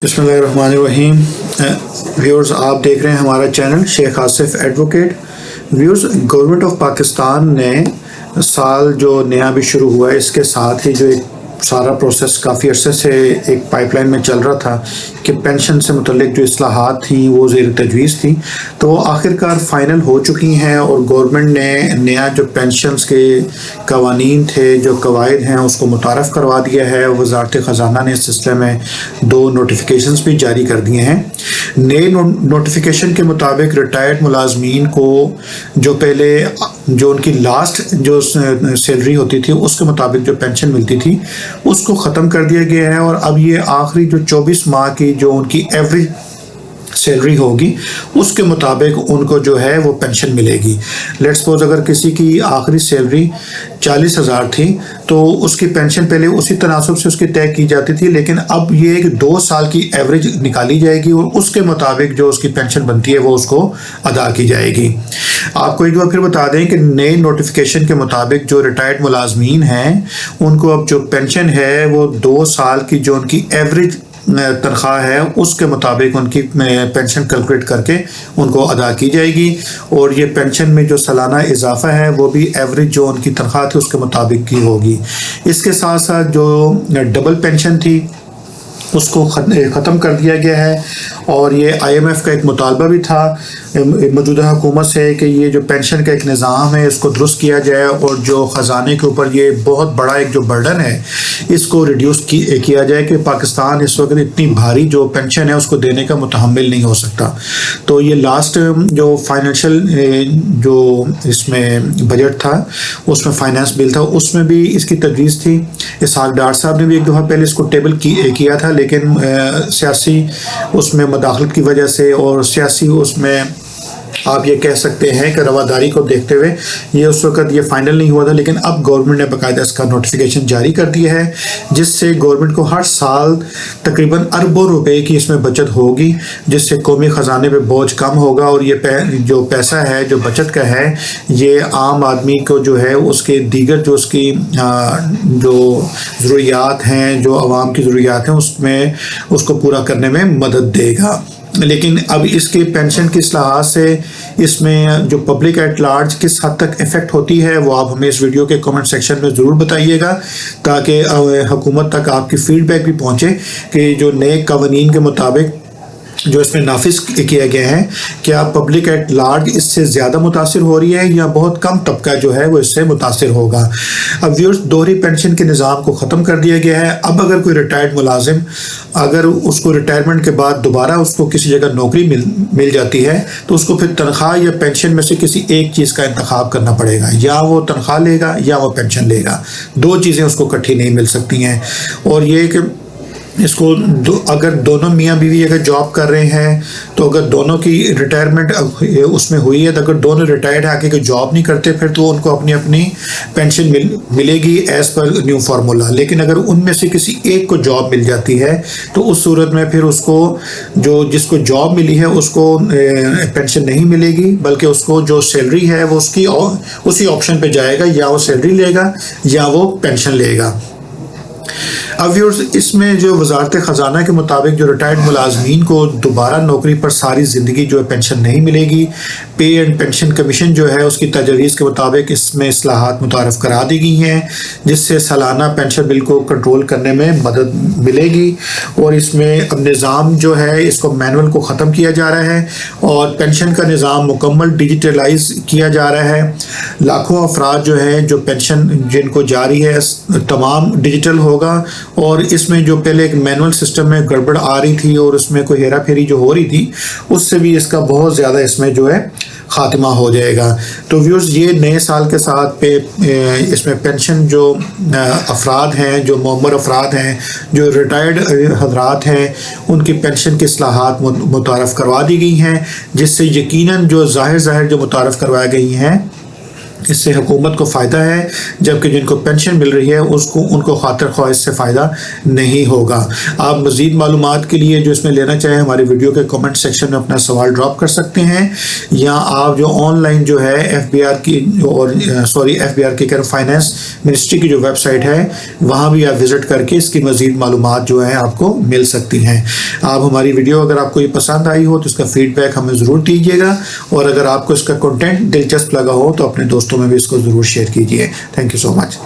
बिस्मिल्लाहिर्रहमानिर्रहीम। व्यूअर्स, आप देख रहे हैं हमारा channel Sheikh Asif advocate. Viewers, government of Pakistan ने साल जो नया भी शुरू हुआ है, इसके साथ ही जो एक सारा प्रोसेस काफ़ी अरसे से एक पाइपलाइन में चल रहा था कि पेंशन से मुतल्लिक जो इस्लाहात थी वो ज़ेर तजवीज़ थी, तो आखिरकार फ़ाइनल हो चुकी हैं और गवर्नमेंट ने नया जो पेंशन्स के कवानीन थे, जो कवायद हैं, उसको मुतारफ़ करवा दिया है। वज़ारत ख़ज़ाना ने इस सिलसिले में 2 नोटिफिकेशंस भी जारी कर दिए हैं। नए नोटिफिकेशन के मुताबिक रिटायर्ड मुलाजमीन को जो पहले जो उनकी लास्ट जो सैलरी होती थी उसके मुताबिक जो पेंशन मिलती थी उसको ख़त्म कर दिया गया है, और अब ये आखिरी जो 24 माह की जो उनकी एवरेज सैलरी होगी उसके मुताबिक उनको जो है वो पेंशन मिलेगी। लेट्स सपोज अगर किसी की आखिरी सैलरी 40,000 थी तो उसकी पेंशन पहले उसी तनासब से उसकी तय की जाती थी, लेकिन अब ये एक 2 साल की एवरेज निकाली जाएगी और उसके मुताबिक जो उसकी पेंशन बनती है वो उसको अदा की जाएगी। आपको एक बार फिर बता दें कि नए नोटिफिकेशन के मुताबिक जो रिटायर्ड मुलाजमीन हैं उनको अब जो पेंशन है वो 2 साल की जो उनकी एवरेज तनख्वाह है उसके मुताबिक उनकी पेंशन कैलकुलेट करके उनको अदा की जाएगी, और ये पेंशन में जो सालाना इजाफा है वो भी एवरेज जो उनकी तनख्वाह थी उसके मुताबिक की होगी। इसके साथ साथ जो डबल पेंशन थी उसको ख़त्म कर दिया गया है, और ये IMF का एक मुतालबा भी था मौजूदा हुकूमत से कि ये जो पेंशन का एक निज़ाम है इसको दुरुस्त किया जाए, और जो ख़जाने के ऊपर ये बहुत बड़ा एक जो बर्डन है इसको रिड्यूस किया जाए कि पाकिस्तान इस वक्त इतनी भारी जो पेंशन है उसको देने का मुतहम्मिल नहीं हो सकता। तो ये लास्ट जो फाइनेंशियल जो इसमें बजट था उसमें फाइनेंस बिल था उसमें भी इसकी तजवीज़ थी। इसहाक डार साहब ने भी एक दफ़ा पहले इसको टेबल किया था, लेकिन सियासी उसमें मदाखलत की वजह से और सियासी उसमें आप ये कह सकते हैं कि रवादारी को देखते हुए ये उस वक्त ये फाइनल नहीं हुआ था, लेकिन अब गवर्नमेंट ने बाकायदा इसका नोटिफिकेशन जारी कर दिया है जिससे गवर्नमेंट को हर साल तकरीबन अरबों रुपए की इसमें बचत होगी, जिससे कौमी ख़जाने पे बोझ कम होगा, और ये जो पैसा है जो बचत का है ये आम आदमी को जो है उसके दीगर जो उसकी जो ज़रूरियात हैं, जो आवाम की ज़रूरियात हैं उसमें उसको पूरा करने में मदद देगा। लेकिन अब इसके पेंशन की इस्लाहात से इसमें जो पब्लिक एट लार्ज किस हद तक इफ़ेक्ट होती है वो आप हमें इस वीडियो के कमेंट सेक्शन में ज़रूर बताइएगा, ताकि हुकूमत तक आपकी फीडबैक भी पहुँचे कि जो नए कवानीन के मुताबिक जो इसमें नाफिज किया गया है क्या पब्लिक एट लार्ज इससे ज़्यादा मुतासिर हो रही है या बहुत कम तबका जो है वो इससे मुतासिर होगा। अब व्यूअर्स, दोहरी पेंशन के निज़ाम को ख़त्म कर दिया गया है। अब अगर कोई रिटायर्ड मुलाजिम अगर उसको रिटायरमेंट के बाद दोबारा उसको किसी जगह नौकरी मिल जाती है तो उसको फिर तनख्वाह या पेंशन में से किसी एक चीज़ का इंतखाब करना पड़ेगा, या वो तनख्वाह लेगा या वो पेंशन लेगा। 2 चीज़ें उसको इकट्ठी नहीं मिल सकती हैं। और ये कि इसको अगर दोनों मियाँ बीवी अगर जॉब कर रहे हैं तो अगर दोनों की रिटायरमेंट उसमें हुई है तो अगर दोनों रिटायर्ड आके के जॉब नहीं करते फिर तो उनको अपनी अपनी पेंशन मिलेगी एज़ पर न्यू फार्मूला। लेकिन अगर उनमें से किसी एक को जॉब मिल जाती है तो उस सूरत में फिर उसको जो जिसको जॉब मिली है उसको पेंशन नहीं मिलेगी, बल्कि उसको जो सैलरी है वो उसकी उसी ऑप्शन पे जाएगा, या वो सैलरी लेगा या वो पेंशन लेगा। अब व्यूअर्स, इसमें जो वज़ारत ख़ज़ाना के मुताबिक जो रिटायर्ड मुलाजमीन को दोबारा नौकरी पर सारी ज़िंदगी जो है पेंशन नहीं मिलेगी। पे एंड पेंशन कमीशन जो है उसकी तजवीज़ के मुताबिक इसमें इस्लाहात मुतारफ़ करा दी गई हैं, जिससे सालाना पेंशन बिल को कंट्रोल करने में मदद मिलेगी, और इसमें अब निज़ाम जो है इसको मैनुअल को ख़त्म किया जा रहा है और पेंशन का निज़ाम मुकम्मल डिजिटलाइज किया जा रहा है। लाखों अफराद जो है जो पेंशन जिनको जारी है तमाम डिजिटल होगा, और इसमें जो पहले एक मैनुअल सिस्टम में गड़बड़ आ रही थी और उसमें कोई हेरा फेरी जो हो रही थी उससे भी इसका बहुत ज़्यादा इसमें जो है ख़ात्मा हो जाएगा। तो व्यूअर्स, ये नए साल के साथ इसमें पेंशन जो अफराद हैं, जो मुअम्मर अफराद हैं, जो रिटायर्ड हजरात हैं, उनकी पेंशन की इस्लाहात मुतारफ़ करवा दी गई हैं, जिससे यकीनन जो ज़ाहिर जो मुतारफ़ करवाई गई हैं اس سے حکومت کو فائدہ ہے، جبکہ جن کو پینشن مل رہی ہے ان کو خاطر خواہ اس سے فائدہ نہیں ہوگا۔ آپ مزید معلومات کے لیے جو اس میں لینا چاہیں ہماری ویڈیو کے کمنٹ سیکشن میں اپنا سوال ڈراپ کر سکتے ہیں، یا آپ جو آن لائن جو ہے ایف بی آر کی فائنانس منسٹری کی جو ویب سائٹ ہے وہاں بھی آپ وزٹ کر کے اس کی مزید معلومات جو ہیں آپ کو مل سکتی ہیں۔ آپ ہماری ویڈیو اگر آپ کو یہ پسند آئی ہو تو اس کا فیڈ بیک ہمیں ضرور دیجیے گا، اور اگر آپ کو اس کا کنٹینٹ دلچسپ لگا ہو تو اپنے دوستوں میں بھی اس کو ضرور شیئر کیجیے۔ Thank you so much.